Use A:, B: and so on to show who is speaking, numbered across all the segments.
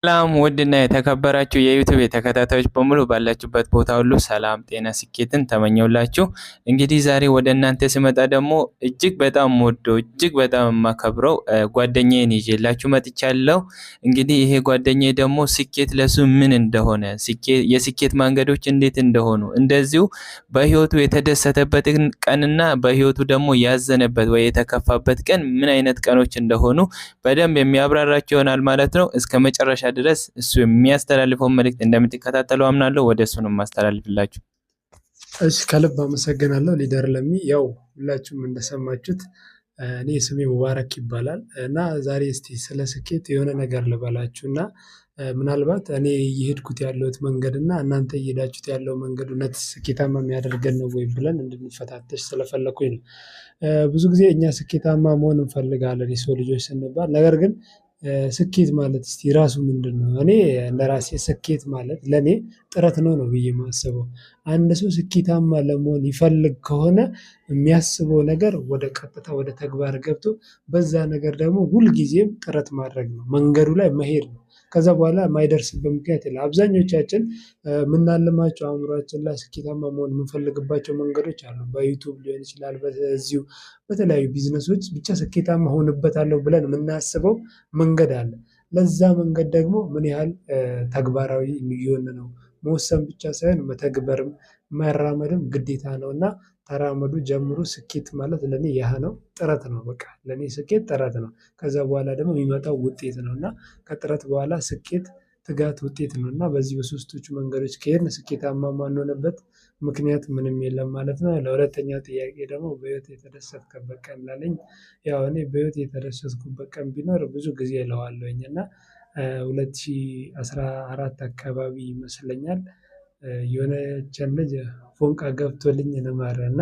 A: ሰላም ውድና የተከበራችሁ የዩቲዩብ ተከታታዮች በሙሉ ባላችሁበት ቦታ ሁሉ ሰላም፣ ጤና፣ ስኬትን ተመኘውላችሁ። እንግዲህ ዛሬ ወደ እናንተ ስመጣ ደግሞ እጅግ በጣም ወዶ እጅግ በጣም የማከብረው ጓደኛዬን ይዤላችሁ መጥቻለሁ። እንግዲህ ይሄ ጓደኛዬ ደግሞ ስኬት ለሱ ምን እንደሆነ፣ የስኬት መንገዶች እንዴት እንደሆኑ፣ እንደዚሁ በህይወቱ የተደሰተበትን ቀንና በህይወቱ ደግሞ ያዘነበት ወይ የተከፋበት ቀን ምን አይነት ቀኖች እንደሆኑ በደንብ የሚያብራራችሁ ይሆናል ማለት ነው። እስከ መጨረሻ ድረስ እሱ የሚያስተላልፈውን መልእክት እንደምትከታተሉ አምናለሁ። ወደ እሱ ነው የማስተላልፍላችሁ።
B: እሺ ከልብ አመሰግናለሁ ሊደር ለሚ። ያው ሁላችሁም እንደሰማችሁት እኔ ስሜ ሙባረክ ይባላል እና ዛሬ እስቲ ስለ ስኬት የሆነ ነገር ልበላችሁ እና ምናልባት እኔ እየሄድኩት ያለሁት መንገድ እና እናንተ እየሄዳችሁት ያለው መንገድ እውነት ስኬታማ የሚያደርገን ነው ወይ ብለን እንድንፈታተሽ ስለፈለኩኝ ነው። ብዙ ጊዜ እኛ ስኬታማ መሆን እንፈልጋለን የሰው ልጆች ስንባል። ነገር ግን ስኬት ማለት እስቲ ራሱ ምንድነው? እኔ ለራሴ ስኬት ማለት ለኔ ጥረት ነው ብዬ የማስበው። አንድ ሰው ስኬታማ ለመሆን ይፈልግ ከሆነ የሚያስበው ነገር ወደ ቀጥታ ወደ ተግባር ገብቶ በዛ ነገር ደግሞ ሁልጊዜም ጥረት ማድረግ ነው፣ መንገዱ ላይ መሄድ ነው። ከዛ በኋላ የማይደርስበት ምክንያት የለም። አብዛኞቻችን የምናልማቸው አእምሯችን ላይ ስኬታማ መሆን የምንፈልግባቸው መንገዶች አሉ። በዩቲዩብ ሊሆን ይችላል፣ በዚሁ በተለያዩ ቢዝነሶች ብቻ ስኬታማ እሆንበታለሁ ብለን የምናስበው መንገድ አለ። ለዛ መንገድ ደግሞ ምን ያህል ተግባራዊ እየሆንን ነው? መወሰን ብቻ ሳይሆን መተግበርም መራመድም ግዴታ ነው እና ተራመዱ፣ ጀምሩ። ስኬት ማለት ለኔ ያህ ነው፣ ጥረት ነው። በቃ ለኔ ስኬት ጥረት ነው። ከዛ በኋላ ደግሞ የሚመጣው ውጤት ነው እና ከጥረት በኋላ ስኬት፣ ትጋት፣ ውጤት ነው እና በዚህ በሶስቶቹ መንገዶች ከሄድን ስኬታማ የማንሆንበት ምክንያት ምንም የለም ማለት ነው። ለሁለተኛው ጥያቄ ደግሞ በህይወት የተደሰትክበት ቀን ላለኝ፣ ያው እኔ በህይወት የተደሰትኩበት ቀን ቢኖር ብዙ ጊዜ እለዋለሁኝ እና 2014 አካባቢ ይመስለኛል የሆነችን ልጅ ፎንቃ ገብቶልኝ ነበር እና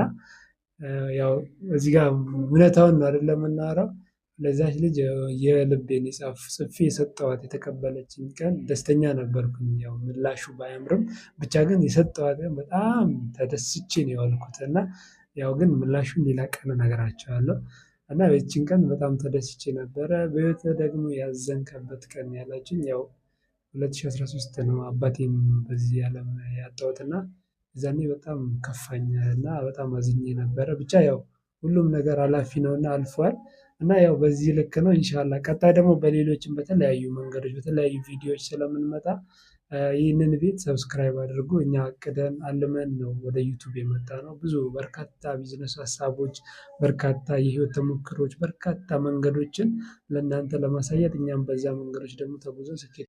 B: ያው እዚህ ጋር እውነታውን ነው አይደለም የምናወራው። ለዛች ልጅ የልቤን ጽፌ የሰጠኋት የተቀበለችኝ ቀን ደስተኛ ነበርኩኝ። ያው ምላሹ ባያምርም ብቻ ግን የሰጠኋት ቀን በጣም ተደስቼ ነው የዋልኩት እና ያው ግን ምላሹን ሌላ ቀን እነግራችኋለሁ። እና ይቺን ቀን በጣም ተደስቼ ነበረ። በህይወትህ ደግሞ ያዘንክበት ቀን ያላችሁኝ፣ ያው 2013 ነው አባቴም በዚህ ዓለም ያጣሁት እና የዛኔ በጣም ከፋኝ እና በጣም አዝኜ ነበረ። ብቻ ያው ሁሉም ነገር ሀላፊ ነውና አልፏል እና ያው በዚህ ልክ ነው። ኢንሻአላህ ቀጣይ ደግሞ በሌሎችም በተለያዩ መንገዶች በተለያዩ ቪዲዮዎች ስለምንመጣ ይህንን ቤት ሰብስክራይብ አድርጉ። እኛ አቅደን አልመን ነው ወደ ዩቲዩብ የመጣነው። ብዙ በርካታ ቢዝነስ ሀሳቦች፣ በርካታ የህይወት ተሞክሮች፣ በርካታ መንገዶችን ለእናንተ ለማሳየት እኛም በዛ መንገዶች ደግሞ ተጉዘን ስኬት